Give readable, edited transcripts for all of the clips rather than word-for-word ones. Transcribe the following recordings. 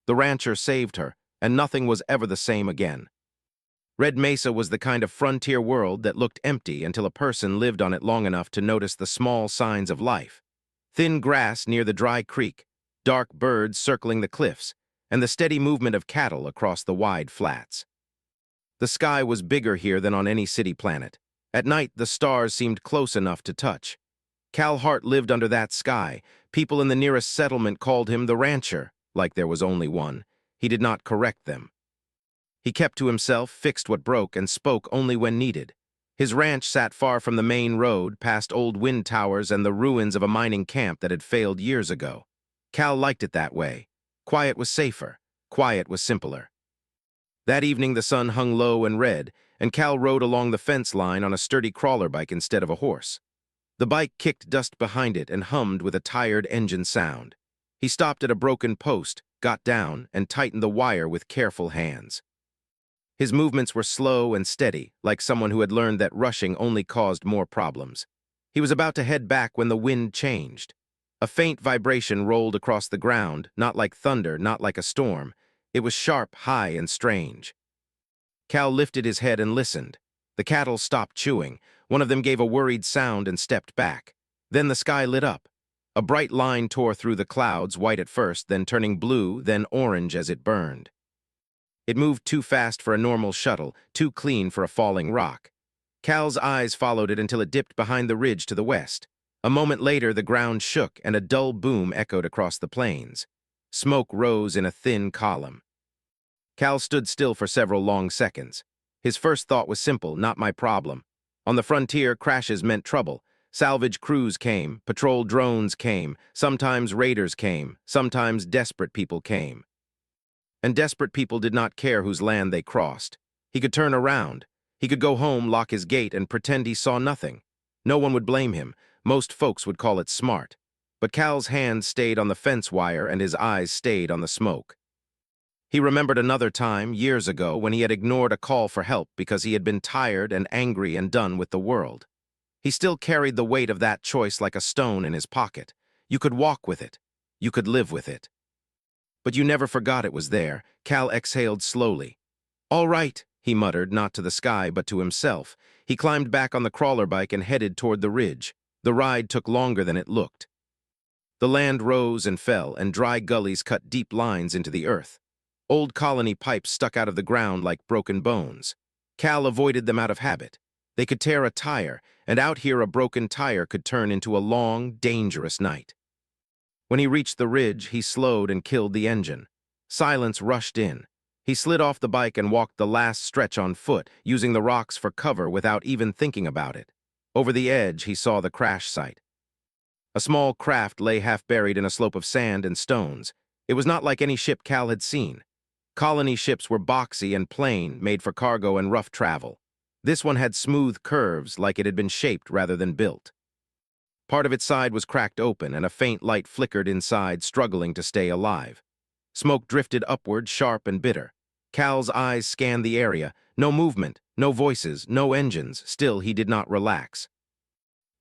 The rancher saved her, and nothing was ever the same again. Red Mesa was the kind of frontier world that looked empty until a person lived on it long enough to notice the small signs of life. Thin grass near the dry creek, dark birds circling the cliffs, and the steady movement of cattle across the wide flats. The sky was bigger here than on any city planet. At night, the stars seemed close enough to touch. Cal Hart lived under that sky. People in the nearest settlement called him the rancher, like there was only one. He did not correct them. He kept to himself, fixed what broke, and spoke only when needed. His ranch sat far from the main road, past old wind towers and the ruins of a mining camp that had failed years ago. Cal liked it that way. Quiet was safer. Quiet was simpler. That evening the sun hung low and red, and Cal rode along the fence line on a sturdy crawler bike instead of a horse. The bike kicked dust behind it and hummed with a tired engine sound. He stopped at a broken post, got down, and tightened the wire with careful hands. His movements were slow and steady, like someone who had learned that rushing only caused more problems. He was about to head back when the wind changed. A faint vibration rolled across the ground, not like thunder, not like a storm. It was sharp, high, and strange. Cal lifted his head and listened. The cattle stopped chewing. One of them gave a worried sound and stepped back. Then the sky lit up. A bright line tore through the clouds, white at first, then turning blue, then orange as it burned. It moved too fast for a normal shuttle, too clean for a falling rock. Cal's eyes followed it until it dipped behind the ridge to the west. A moment later, the ground shook and a dull boom echoed across the plains. Smoke rose in a thin column. Cal stood still for several long seconds. His first thought was simple, not my problem. On the frontier, crashes meant trouble. Salvage crews came, patrol drones came, sometimes raiders came, sometimes desperate people came. And desperate people did not care whose land they crossed. He could turn around. He could go home, lock his gate, and pretend he saw nothing. No one would blame him. Most folks would call it smart. But Cal's hands stayed on the fence wire and his eyes stayed on the smoke. He remembered another time, years ago, when he had ignored a call for help because he had been tired and angry and done with the world. He still carried the weight of that choice like a stone in his pocket. You could walk with it. You could live with it. But you never forgot it was there. Cal exhaled slowly. "All right," he muttered, not to the sky, but to himself. He climbed back on the crawler bike and headed toward the ridge. The ride took longer than it looked. The land rose and fell, and dry gullies cut deep lines into the earth. Old colony pipes stuck out of the ground like broken bones. Cal avoided them out of habit. They could tear a tire, and out here a broken tire could turn into a long, dangerous night. When he reached the ridge, he slowed and killed the engine. Silence rushed in. He slid off the bike and walked the last stretch on foot, using the rocks for cover without even thinking about it. Over the edge, he saw the crash site. A small craft lay half buried in a slope of sand and stones. It was not like any ship Cal had seen. Colony ships were boxy and plain, made for cargo and rough travel. This one had smooth curves, like it had been shaped rather than built. Part of its side was cracked open, and a faint light flickered inside, struggling to stay alive. Smoke drifted upward, sharp and bitter. Cal's eyes scanned the area. No movement, no voices, no engines. Still, he did not relax.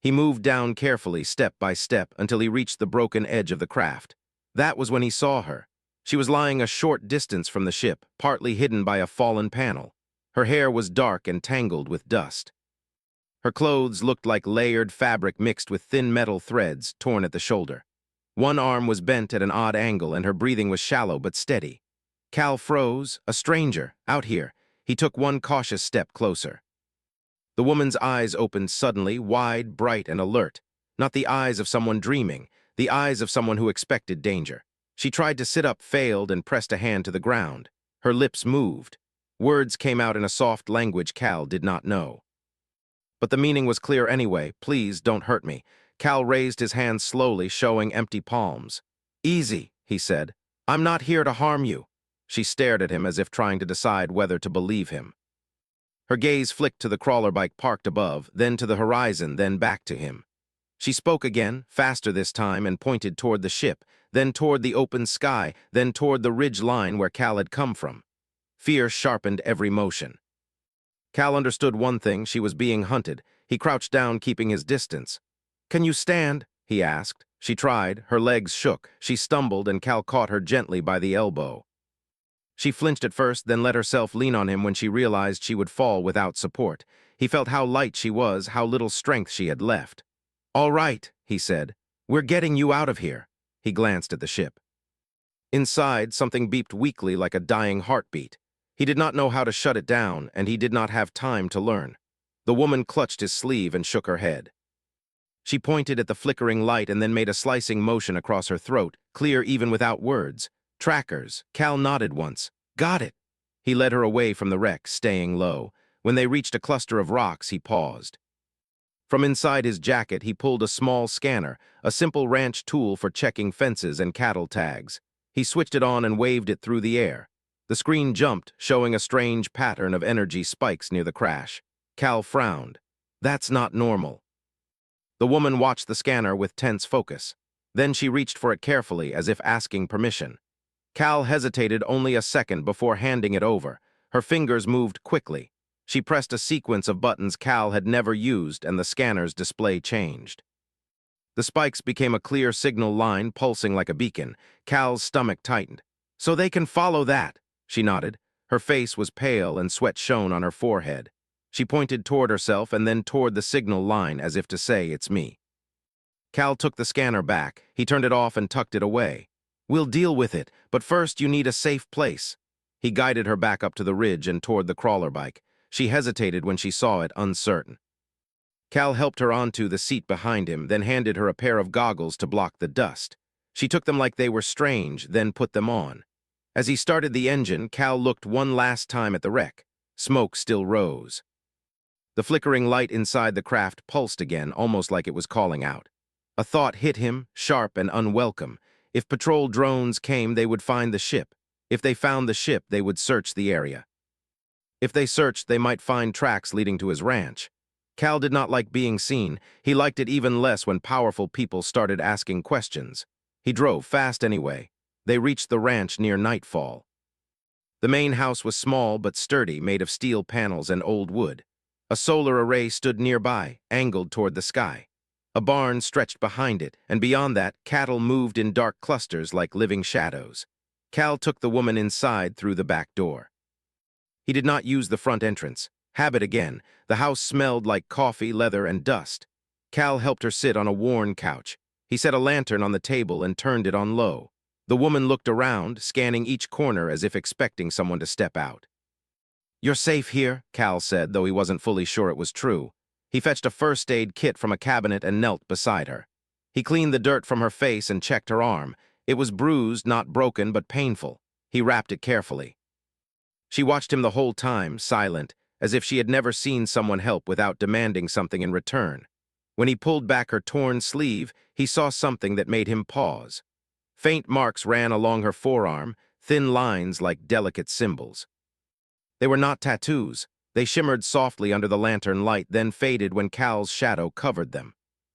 He moved down carefully, step by step, until he reached the broken edge of the craft. That was when he saw her. She was lying a short distance from the ship, partly hidden by a fallen panel. Her hair was dark and tangled with dust. Her clothes looked like layered fabric mixed with thin metal threads torn at the shoulder. One arm was bent at an odd angle, and her breathing was shallow but steady. Cal froze. A stranger, out here. He took one cautious step closer. The woman's eyes opened suddenly, wide, bright, and alert. Not the eyes of someone dreaming, the eyes of someone who expected danger. She tried to sit up, failed, and pressed a hand to the ground. Her lips moved. Words came out in a soft language Cal did not know. But the meaning was clear anyway. "Please, don't hurt me." Cal raised his hands slowly, showing empty palms. "Easy," he said. "I'm not here to harm you." She stared at him as if trying to decide whether to believe him. Her gaze flicked to the crawler bike parked above, then to the horizon, then back to him. She spoke again, faster this time, and pointed toward the ship, then toward the open sky, then toward the ridge line where Cal had come from. Fear sharpened every motion. Cal understood one thing: she was being hunted. He crouched down, keeping his distance. "Can you stand?" he asked. She tried. Her legs shook. She stumbled, and Cal caught her gently by the elbow. She flinched at first, then let herself lean on him when she realized she would fall without support. He felt how light she was, how little strength she had left. "All right," he said. "We're getting you out of here." He glanced at the ship. Inside, something beeped weakly like a dying heartbeat. He did not know how to shut it down, and he did not have time to learn. The woman clutched his sleeve and shook her head. She pointed at the flickering light and then made a slicing motion across her throat, clear even without words. "Trackers." Cal nodded once. "Got it." He led her away from the wreck, staying low. When they reached a cluster of rocks, he paused. From inside his jacket, he pulled a small scanner, a simple ranch tool for checking fences and cattle tags. He switched it on and waved it through the air. The screen jumped, showing a strange pattern of energy spikes near the crash. Cal frowned. "That's not normal." The woman watched the scanner with tense focus. Then she reached for it carefully, as if asking permission. Cal hesitated only a second before handing it over. Her fingers moved quickly. She pressed a sequence of buttons Cal had never used, and the scanner's display changed. The spikes became a clear signal line, pulsing like a beacon. Cal's stomach tightened. "So they can follow that," she nodded. Her face was pale and sweat shone on her forehead. She pointed toward herself and then toward the signal line, as if to say, "It's me." Cal took the scanner back. He turned it off and tucked it away. "We'll deal with it, but first you need a safe place." He guided her back up to the ridge and toward the crawler bike. She hesitated when she saw it, uncertain. Cal helped her onto the seat behind him, then handed her a pair of goggles to block the dust. She took them like they were strange, then put them on. As he started the engine, Cal looked one last time at the wreck. Smoke still rose. The flickering light inside the craft pulsed again, almost like it was calling out. A thought hit him, sharp and unwelcome. If patrol drones came, they would find the ship. If they found the ship, they would search the area. If they searched, they might find tracks leading to his ranch. Cal did not like being seen. He liked it even less when powerful people started asking questions. He drove fast anyway. They reached the ranch near nightfall. The main house was small but sturdy, made of steel panels and old wood. A solar array stood nearby, angled toward the sky. A barn stretched behind it, and beyond that, cattle moved in dark clusters like living shadows. Cal took the woman inside through the back door. He did not use the front entrance. Habit again. The house smelled like coffee, leather, and dust. Cal helped her sit on a worn couch. He set a lantern on the table and turned it on low. The woman looked around, scanning each corner as if expecting someone to step out. "You're safe here," Cal said, though he wasn't fully sure it was true. He fetched a first aid kit from a cabinet and knelt beside her. He cleaned the dirt from her face and checked her arm. It was bruised, not broken, but painful. He wrapped it carefully. She watched him the whole time, silent, as if she had never seen someone help without demanding something in return. When he pulled back her torn sleeve, he saw something that made him pause. Faint marks ran along her forearm, thin lines like delicate symbols. They were not tattoos. They shimmered softly under the lantern light, then faded when Cal's shadow covered them.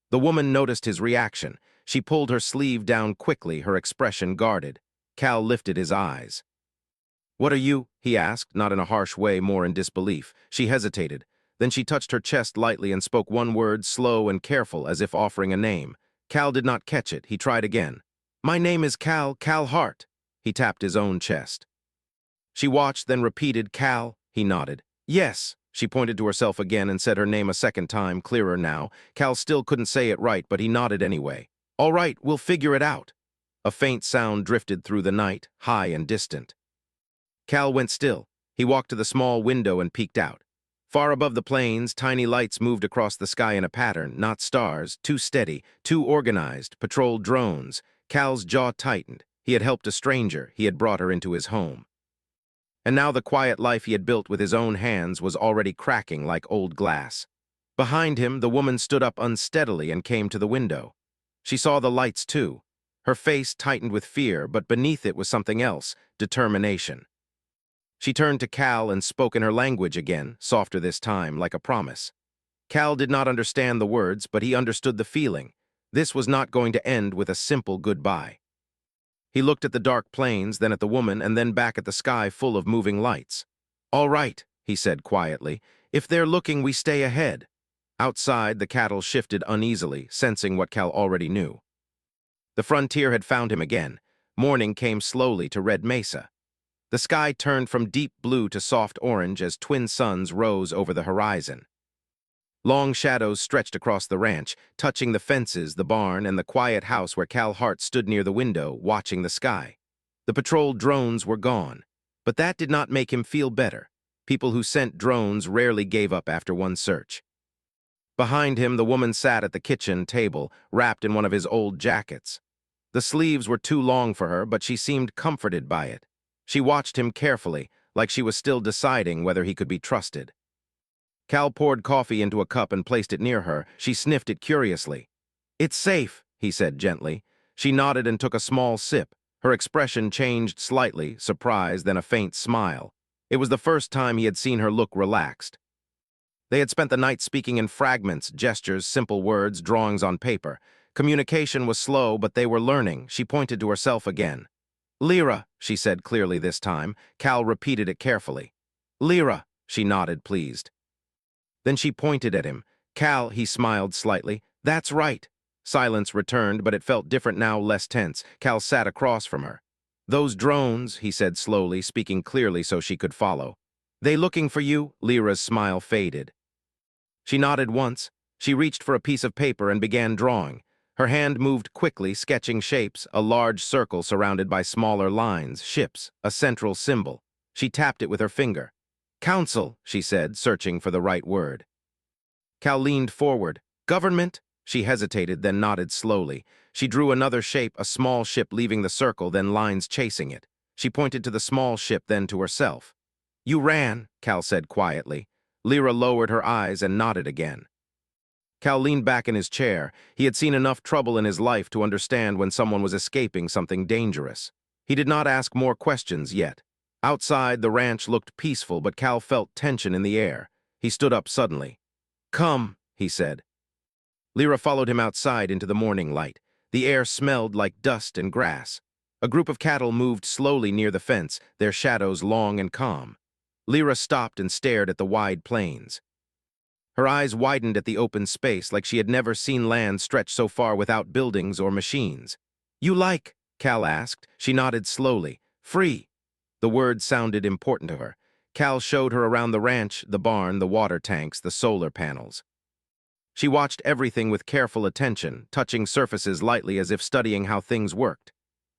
The woman noticed his reaction. She pulled her sleeve down quickly, her expression guarded. Cal lifted his eyes. "What are you?" he asked, not in a harsh way, more in disbelief. She hesitated. Then she touched her chest lightly and spoke one word, slow and careful, as if offering a name. Cal did not catch it. He tried again. "My name is Cal Hart." He tapped his own chest. She watched, then repeated, "Cal." He nodded. "Yes." She pointed to herself again and said her name a second time, clearer now. Cal still couldn't say it right, but he nodded anyway. "All right, we'll figure it out." A faint sound drifted through the night, high and distant. Cal went still. He walked to the small window and peeked out. Far above the plains, tiny lights moved across the sky in a pattern, not stars, too steady, too organized, patrol drones. Cal's jaw tightened. He had helped a stranger. He had brought her into his home. And now the quiet life he had built with his own hands was already cracking like old glass. Behind him, the woman stood up unsteadily and came to the window. She saw the lights too. Her face tightened with fear, but beneath it was something else, determination. She turned to Cal and spoke in her language again, softer this time, like a promise. Cal did not understand the words, but he understood the feeling. This was not going to end with a simple goodbye. He looked at the dark plains, then at the woman, and then back at the sky full of moving lights. "All right," he said quietly. "If they're looking, we stay ahead." Outside, the cattle shifted uneasily, sensing what Cal already knew. The frontier had found him again. Morning came slowly to Red Mesa. The sky turned from deep blue to soft orange as twin suns rose over the horizon. Long shadows stretched across the ranch, touching the fences, the barn, and the quiet house where Cal Hart stood near the window, watching the sky. The patrol drones were gone, but that did not make him feel better. People who sent drones rarely gave up after one search. Behind him, the woman sat at the kitchen table, wrapped in one of his old jackets. The sleeves were too long for her, but she seemed comforted by it. She watched him carefully, like she was still deciding whether he could be trusted. Cal poured coffee into a cup and placed it near her. She sniffed it curiously. "It's safe," he said gently. She nodded and took a small sip. Her expression changed slightly, surprise, then a faint smile. It was the first time he had seen her look relaxed. They had spent the night speaking in fragments, gestures, simple words, drawings on paper. Communication was slow, but they were learning. She pointed to herself again. "Lyra," she said clearly this time. Cal repeated it carefully. "Lyra," she nodded, pleased. Then she pointed at him. "Cal," he smiled slightly. "That's right." Silence returned, but it felt different now, less tense. Cal sat across from her. "Those drones," he said slowly, speaking clearly so she could follow. "They looking for you?" Lyra's smile faded. She nodded once. She reached for a piece of paper and began drawing. Her hand moved quickly, sketching shapes, a large circle surrounded by smaller lines, ships, a central symbol. She tapped it with her finger. "Council," she said, searching for the right word. Cal leaned forward. "Government?" She hesitated, then nodded slowly. She drew another shape, a small ship leaving the circle, then lines chasing it. She pointed to the small ship, then to herself. "You ran," Cal said quietly. Lyra lowered her eyes and nodded again. Cal leaned back in his chair. He had seen enough trouble in his life to understand when someone was escaping something dangerous. He did not ask more questions yet. Outside, the ranch looked peaceful, but Cal felt tension in the air. He stood up suddenly. "Come," he said. Lyra followed him outside into the morning light. The air smelled like dust and grass. A group of cattle moved slowly near the fence, their shadows long and calm. Lyra stopped and stared at the wide plains. Her eyes widened at the open space, like she had never seen land stretch so far without buildings or machines. "You like?" Cal asked. She nodded slowly. "Free." The word sounded important to her. Cal showed her around the ranch, the barn, the water tanks, the solar panels. She watched everything with careful attention, touching surfaces lightly as if studying how things worked.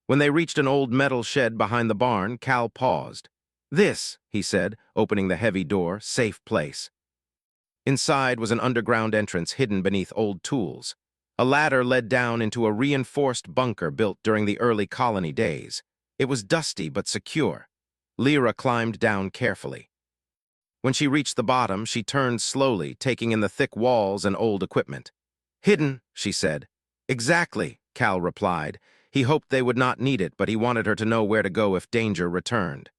When they reached an old metal shed behind the barn, Cal paused. "This," he said, opening the heavy door, "safe place." Inside was an underground entrance hidden beneath old tools. A ladder led down into a reinforced bunker built during the early colony days. It was dusty but secure. Lyra climbed down carefully. When she reached the bottom, she turned slowly, taking in the thick walls and old equipment. "Hidden," she said. "Exactly," Cal replied. He hoped they would not need it, but he wanted her to know where to go if danger returned.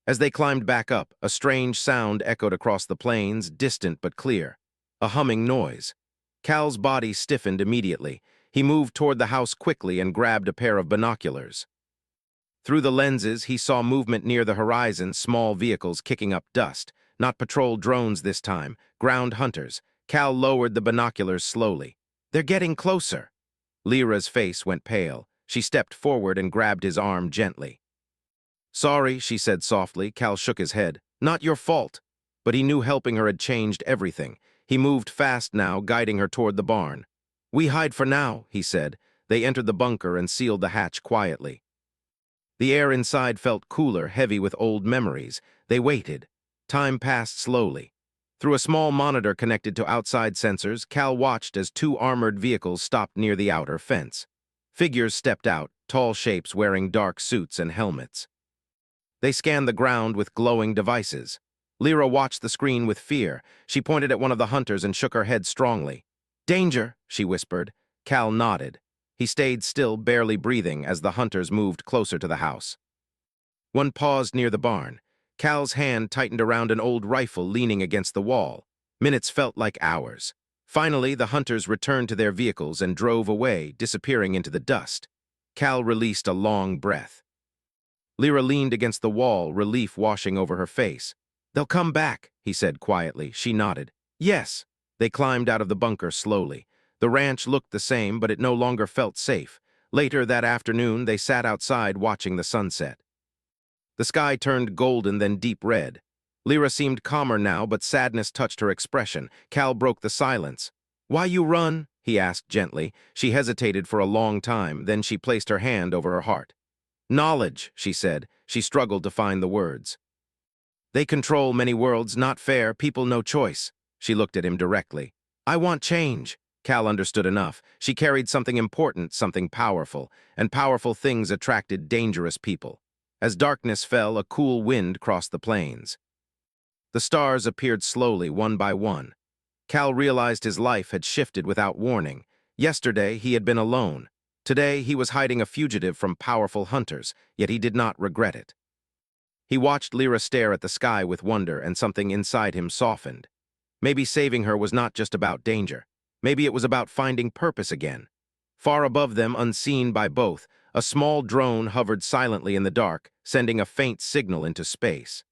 As they climbed back up, a strange sound echoed across the plains, distant but clear. A humming noise. Cal's body stiffened immediately. He moved toward the house quickly and grabbed a pair of binoculars. Through the lenses, he saw movement near the horizon, small vehicles kicking up dust. Not patrol drones this time, ground hunters. Cal lowered the binoculars slowly. "They're getting closer." Lyra's face went pale. She stepped forward and grabbed his arm gently. "Sorry," she said softly. Cal shook his head. "Not your fault." But he knew helping her had changed everything. He moved fast now, guiding her toward the barn. "We hide for now," he said. They entered the bunker and sealed the hatch quietly. The air inside felt cooler, heavy with old memories. They waited. Time passed slowly. Through a small monitor connected to outside sensors, Cal watched as two armored vehicles stopped near the outer fence. Figures stepped out, tall shapes wearing dark suits and helmets. They scanned the ground with glowing devices. Lyra watched the screen with fear. She pointed at one of the hunters and shook her head strongly. "Danger," she whispered. Cal nodded. He stayed still, barely breathing, as the hunters moved closer to the house. One paused near the barn. Cal's hand tightened around an old rifle leaning against the wall. Minutes felt like hours. Finally, the hunters returned to their vehicles and drove away, disappearing into the dust. Cal released a long breath. Lyra leaned against the wall, relief washing over her face. "They'll come back," he said quietly. She nodded. "Yes." They climbed out of the bunker slowly. The ranch looked the same, but it no longer felt safe. Later that afternoon, they sat outside watching the sunset. The sky turned golden, then deep red. Lyra seemed calmer now, but sadness touched her expression. Cal broke the silence. "Why you run?" he asked gently. She hesitated for a long time, then she placed her hand over her heart. "Knowledge," she said. She struggled to find the words. "They control many worlds, not fair, people no choice." She looked at him directly. "I want change." Cal understood enough. She carried something important, something powerful, and powerful things attracted dangerous people. As darkness fell, a cool wind crossed the plains. The stars appeared slowly, one by one. Cal realized his life had shifted without warning. Yesterday, he had been alone. Today, he was hiding a fugitive from powerful hunters, yet he did not regret it. He watched Lyra stare at the sky with wonder, and something inside him softened. Maybe saving her was not just about danger. Maybe it was about finding purpose again. Far above them, unseen by both, a small drone hovered silently in the dark, sending a faint signal into space.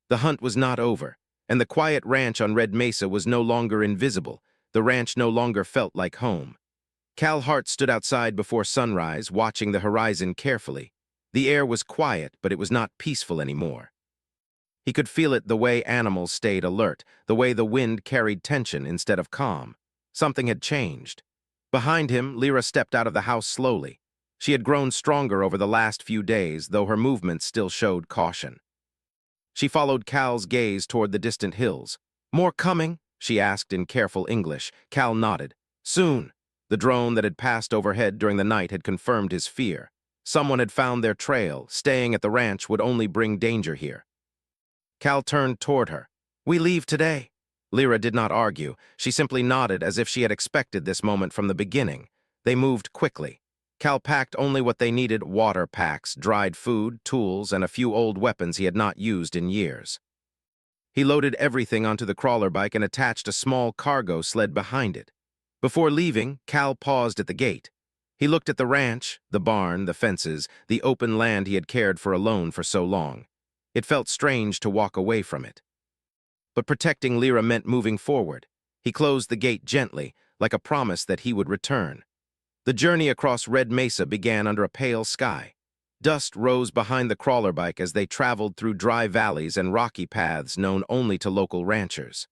The hunt was not over, and the quiet ranch on Red Mesa was no longer invisible. The ranch no longer felt like home. Cal Hart stood outside before sunrise, watching the horizon carefully. The air was quiet, but it was not peaceful anymore. He could feel it the way animals stayed alert, the way the wind carried tension instead of calm. Something had changed. Behind him, Lyra stepped out of the house slowly. She had grown stronger over the last few days, though her movements still showed caution. She followed Cal's gaze toward the distant hills. "More coming?" she asked in careful English. Cal nodded. "Soon." The drone that had passed overhead during the night had confirmed his fear. Someone had found their trail. Staying at the ranch would only bring danger here. Cal turned toward her. "We leave today." Lyra did not argue. She simply nodded as if she had expected this moment from the beginning. They moved quickly. Cal packed only what they needed: water packs, dried food, tools, and a few old weapons he had not used in years. He loaded everything onto the crawler bike and attached a small cargo sled behind it. Before leaving, Cal paused at the gate. He looked at the ranch, the barn, the fences, the open land he had cared for alone for so long. It felt strange to walk away from it. But protecting Lyra meant moving forward. He closed the gate gently, like a promise that he would return. The journey across Red Mesa began under a pale sky. Dust rose behind the crawler bike as they traveled through dry valleys and rocky paths known only to local ranchers.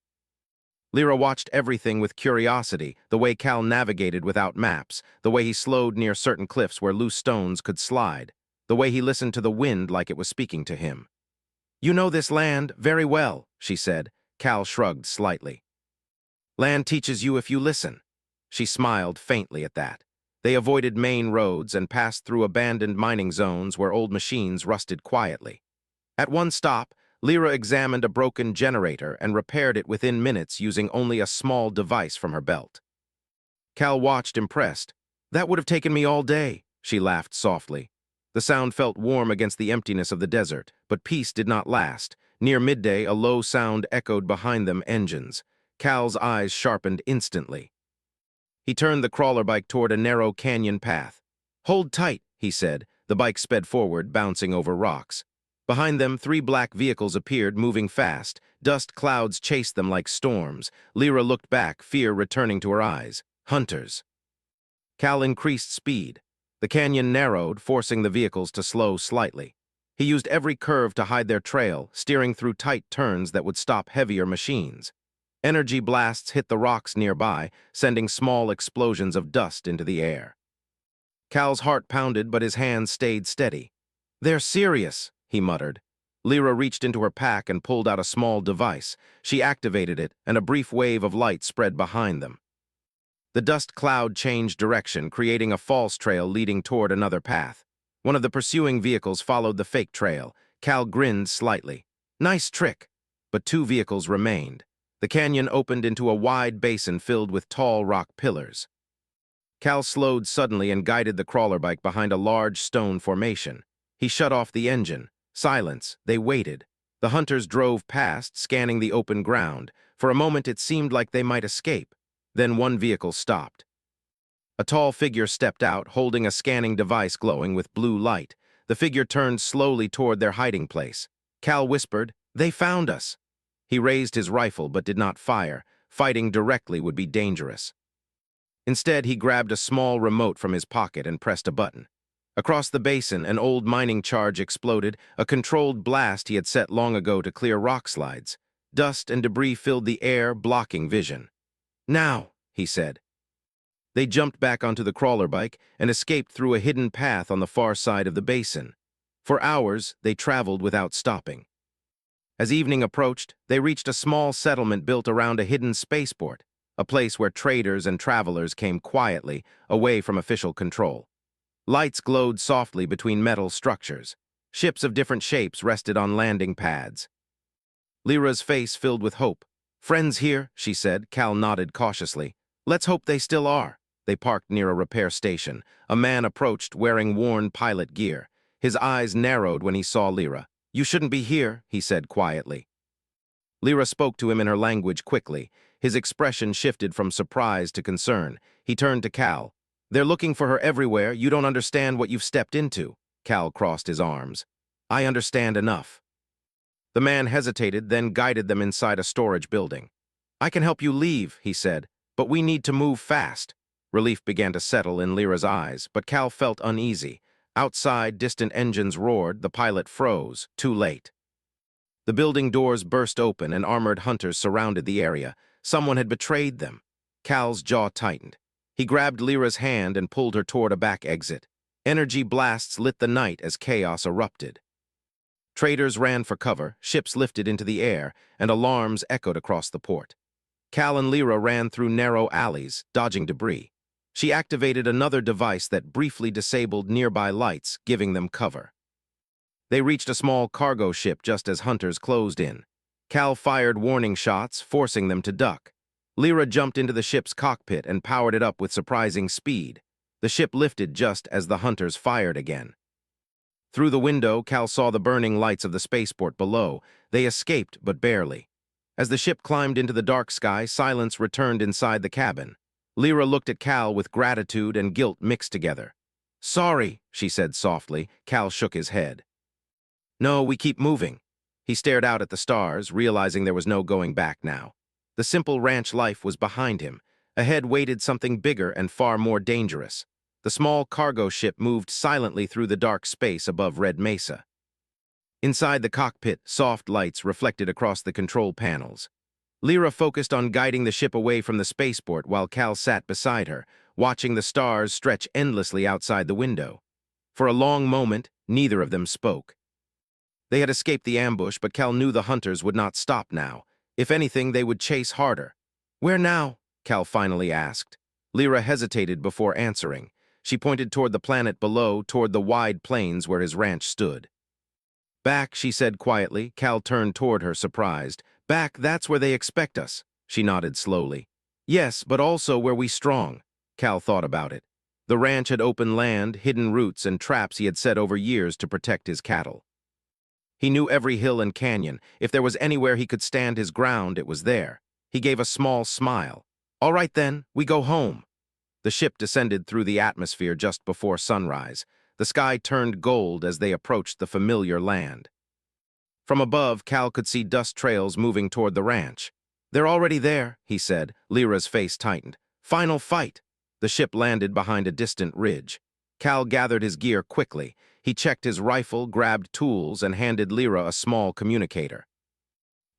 Lyra watched everything with curiosity, the way Cal navigated without maps, the way he slowed near certain cliffs where loose stones could slide, the way he listened to the wind like it was speaking to him. "You know this land very well," she said. Cal shrugged slightly. "Land teaches you if you listen." She smiled faintly at that. They avoided main roads and passed through abandoned mining zones where old machines rusted quietly. At one stop, Lyra examined a broken generator and repaired it within minutes using only a small device from her belt. Cal watched, impressed. "That would have taken me all day," she laughed softly. The sound felt warm against the emptiness of the desert, but peace did not last. Near midday, a low sound echoed behind them: engines. Cal's eyes sharpened instantly. He turned the crawler bike toward a narrow canyon path. "Hold tight," he said. The bike sped forward, bouncing over rocks. Behind them, 3 black vehicles appeared, moving fast. Dust clouds chased them like storms. Lyra looked back, fear returning to her eyes. Hunters. Cal increased speed. The canyon narrowed, forcing the vehicles to slow slightly. He used every curve to hide their trail, steering through tight turns that would stop heavier machines. Energy blasts hit the rocks nearby, sending small explosions of dust into the air. Cal's heart pounded, but his hands stayed steady. "They're serious," he muttered. Lyra reached into her pack and pulled out a small device. She activated it, and a brief wave of light spread behind them. The dust cloud changed direction, creating a false trail leading toward another path. One of the pursuing vehicles followed the fake trail. Cal grinned slightly. "Nice trick." But 2 vehicles remained. The canyon opened into a wide basin filled with tall rock pillars. Cal slowed suddenly and guided the crawler bike behind a large stone formation. He shut off the engine. Silence. They waited. The hunters drove past, scanning the open ground. For a moment it seemed like they might escape. Then one vehicle stopped. A tall figure stepped out, holding a scanning device glowing with blue light. The figure turned slowly toward their hiding place. Cal whispered, "They found us." He raised his rifle but did not fire. Fighting directly would be dangerous. Instead, he grabbed a small remote from his pocket and pressed a button. Across the basin, an old mining charge exploded, a controlled blast he had set long ago to clear rock slides. Dust and debris filled the air, blocking vision. "Now," he said. They jumped back onto the crawler bike and escaped through a hidden path on the far side of the basin. For hours, they traveled without stopping. As evening approached, they reached a small settlement built around a hidden spaceport, a place where traders and travelers came quietly, away from official control. Lights glowed softly between metal structures. Ships of different shapes rested on landing pads. Lyra's face filled with hope. "Friends here," she said. Cal nodded cautiously. "Let's hope they still are." They parked near a repair station. A man approached, wearing worn pilot gear. His eyes narrowed when he saw Lyra. "You shouldn't be here," he said quietly. Lyra spoke to him in her language quickly. His expression shifted from surprise to concern. He turned to Cal. "They're looking for her everywhere. You don't understand what you've stepped into." Cal crossed his arms. "I understand enough." The man hesitated, then guided them inside a storage building. "I can help you leave," he said, "but we need to move fast." Relief began to settle in Lyra's eyes, but Cal felt uneasy. Outside, distant engines roared, the pilot froze, too late. The building doors burst open and armored hunters surrounded the area. Someone had betrayed them. Cal's jaw tightened. He grabbed Lyra's hand and pulled her toward a back exit. Energy blasts lit the night as chaos erupted. Traders ran for cover, ships lifted into the air, and alarms echoed across the port. Cal and Lyra ran through narrow alleys, dodging debris. She activated another device that briefly disabled nearby lights, giving them cover. They reached a small cargo ship just as hunters closed in. Cal fired warning shots, forcing them to duck. Lyra jumped into the ship's cockpit and powered it up with surprising speed. The ship lifted just as the hunters fired again. Through the window, Cal saw the burning lights of the spaceport below. They escaped, but barely. As the ship climbed into the dark sky, silence returned inside the cabin. Lyra looked at Cal with gratitude and guilt mixed together. "Sorry," she said softly. Cal shook his head. "No, we keep moving." He stared out at the stars, realizing there was no going back now. The simple ranch life was behind him. Ahead waited something bigger and far more dangerous. The small cargo ship moved silently through the dark space above Red Mesa. Inside the cockpit, soft lights reflected across the control panels. Lyra focused on guiding the ship away from the spaceport while Cal sat beside her, watching the stars stretch endlessly outside the window. For a long moment, neither of them spoke. They had escaped the ambush, but Cal knew the hunters would not stop now. If anything, they would chase harder. "Where now?" Cal finally asked. Lyra hesitated before answering. She pointed toward the planet below, toward the wide plains where his ranch stood. "Back," she said quietly. Cal turned toward her, surprised. "Back, that's where they expect us." She nodded slowly. "Yes, but also where we strong." Cal thought about it. The ranch had open land, hidden routes, and traps he had set over years to protect his cattle. He knew every hill and canyon. If there was anywhere he could stand his ground, it was there. He gave a small smile. "All right then, we go home." The ship descended through the atmosphere just before sunrise. The sky turned gold as they approached the familiar land. From above, Cal could see dust trails moving toward the ranch. "They're already there," he said. Lyra's face tightened. "Final fight." The ship landed behind a distant ridge. Cal gathered his gear quickly. He checked his rifle, grabbed tools, and handed Lyra a small communicator.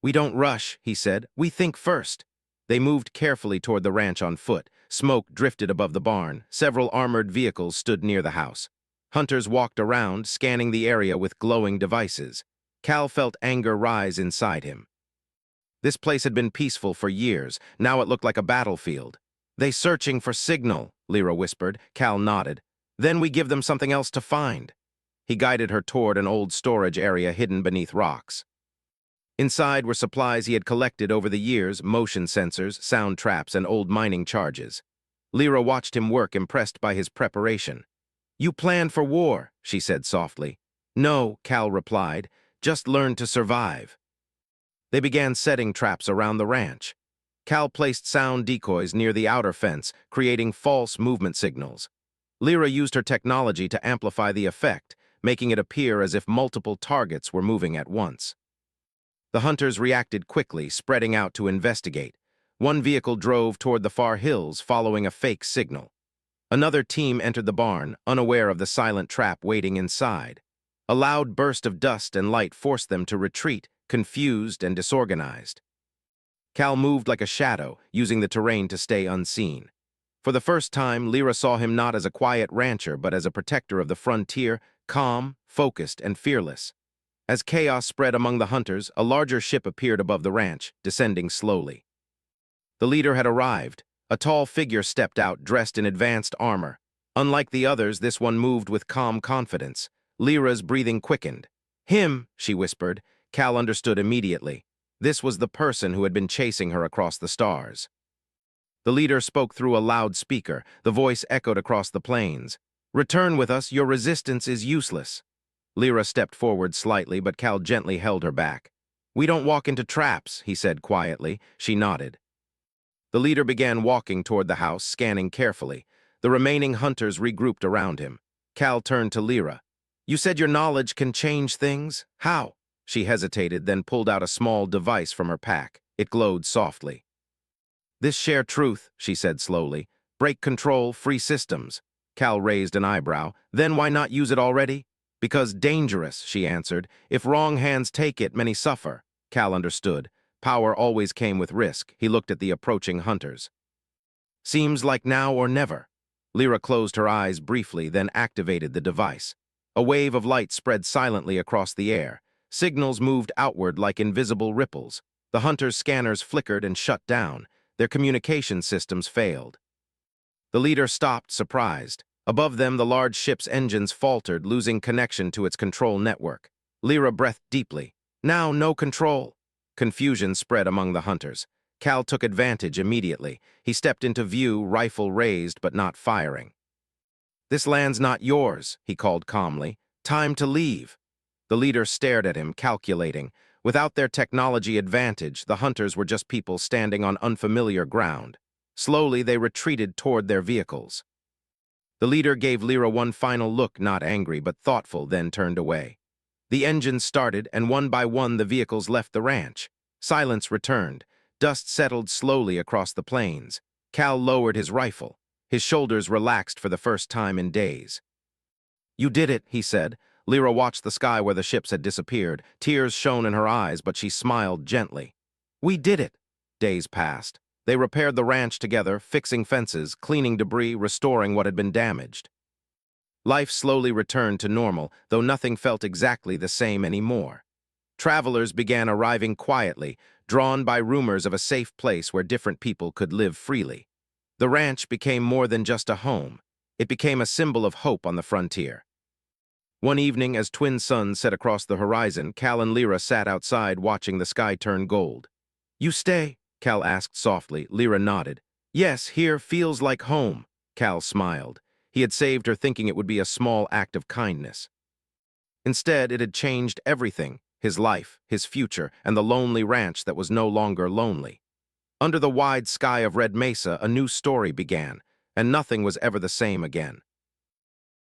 "We don't rush," he said. "We think first." They moved carefully toward the ranch on foot. Smoke drifted above the barn. Several armored vehicles stood near the house. Hunters walked around, scanning the area with glowing devices. Cal felt anger rise inside him. This place had been peaceful for years. Now it looked like a battlefield. "They searching for signal," Lyra whispered. Cal nodded. "Then we give them something else to find." He guided her toward an old storage area hidden beneath rocks. Inside were supplies he had collected over the years, motion sensors, sound traps, and old mining charges. Lyra watched him work, impressed by his preparation. "You planned for war," she said softly. "No," Cal replied. "Just learned to survive." They began setting traps around the ranch. Cal placed sound decoys near the outer fence, creating false movement signals. Lyra used her technology to amplify the effect, making it appear as if multiple targets were moving at once. The hunters reacted quickly, spreading out to investigate. One vehicle drove toward the far hills, following a fake signal. Another team entered the barn, unaware of the silent trap waiting inside. A loud burst of dust and light forced them to retreat, confused and disorganized. Cal moved like a shadow, using the terrain to stay unseen. For the first time, Lyra saw him not as a quiet rancher, but as a protector of the frontier, calm, focused, and fearless. As chaos spread among the hunters, a larger ship appeared above the ranch, descending slowly. The leader had arrived. A tall figure stepped out, dressed in advanced armor. Unlike the others, this one moved with calm confidence. Lyra's breathing quickened. "Him," she whispered. Cal understood immediately. This was the person who had been chasing her across the stars. The leader spoke through a loudspeaker. The voice echoed across the plains. "Return with us, your resistance is useless." Lyra stepped forward slightly, but Cal gently held her back. "We don't walk into traps," he said quietly. She nodded. The leader began walking toward the house, scanning carefully. The remaining hunters regrouped around him. Cal turned to Lyra. "You said your knowledge can change things? How?" She hesitated, then pulled out a small device from her pack. It glowed softly. "This share truth," she said slowly. "Break control, free systems." Cal raised an eyebrow. "Then why not use it already?" "Because dangerous," she answered. "If wrong hands take it, many suffer." Cal understood. Power always came with risk. He looked at the approaching hunters. "Seems like now or never." Lyra closed her eyes briefly, then activated the device. A wave of light spread silently across the air. Signals moved outward like invisible ripples. The hunters' scanners flickered and shut down. Their communication systems failed. The leader stopped, surprised. Above them, the large ship's engines faltered, losing connection to its control network. Lyra breathed deeply. "Now, no control." Confusion spread among the hunters. Cal took advantage immediately. He stepped into view, rifle raised but not firing. "This land's not yours," he called calmly. "Time to leave." The leader stared at him, calculating. Without their technology advantage, the hunters were just people standing on unfamiliar ground. Slowly, they retreated toward their vehicles. The leader gave Lyra one final look, not angry but thoughtful, then turned away. The engines started, and one by one the vehicles left the ranch. Silence returned. Dust settled slowly across the plains. Cal lowered his rifle. His shoulders relaxed for the first time in days. "You did it," he said. Lyra watched the sky where the ships had disappeared. Tears shone in her eyes, but she smiled gently. "We did it." Days passed. They repaired the ranch together, fixing fences, cleaning debris, restoring what had been damaged. Life slowly returned to normal, though nothing felt exactly the same anymore. Travelers began arriving quietly, drawn by rumors of a safe place where different people could live freely. The ranch became more than just a home. It became a symbol of hope on the frontier. One evening, as twin suns set across the horizon, Cal and Lyra sat outside watching the sky turn gold. "You stay?" Cal asked softly. Lyra nodded. "Yes, here feels like home." Cal smiled. He had saved her thinking it would be a small act of kindness. Instead, it had changed everything: his life, his future, and the lonely ranch that was no longer lonely. Under the wide sky of Red Mesa, a new story began, and nothing was ever the same again.